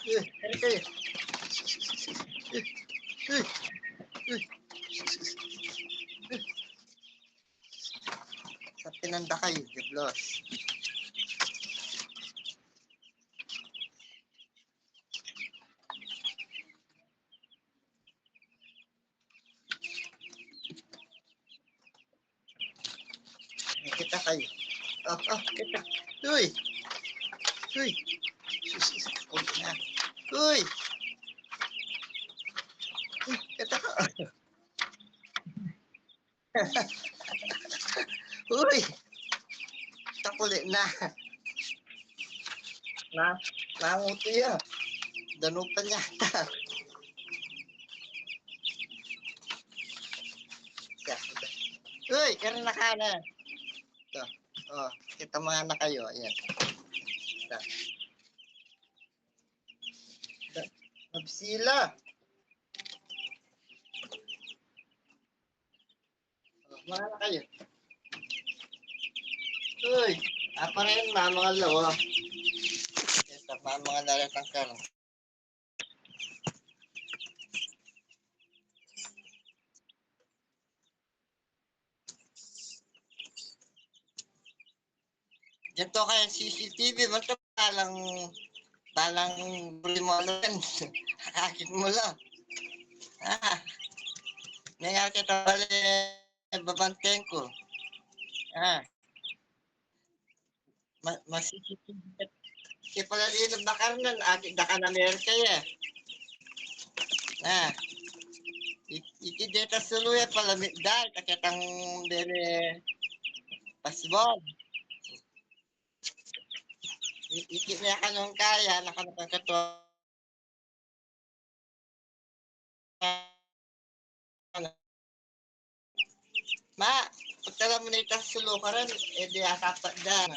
Hari kayo. Sa tinanda kayo, Jablos. Kita kayo. Kita. Uy! Uy! Uy na. Uy! Kita ka. Uy! Takuli na. Nanguto yan. Danupan yata. Uy! Karin na ka na. Ito. Oh, kita mga na kayo. Ayan. Ito. Mabsila. Oh, mga na kayo. Uy! Apa rin, mga lawa. Ito, mga lalatang karo. Dito kaya CCTV, ba't talang buli mo ano yan? Hakakit mo lang. Nangyari kita bali, babanteng ko. CCTV. Kaya pala rin ang bakar nun, daka na Amerika ya. Iki data suluya pala dahil kakitang dere pasbog. Iki niya kanong kaya, nakanakakatwa. Ma, pagtala mo na itas sulukaran, edi atapat dyan.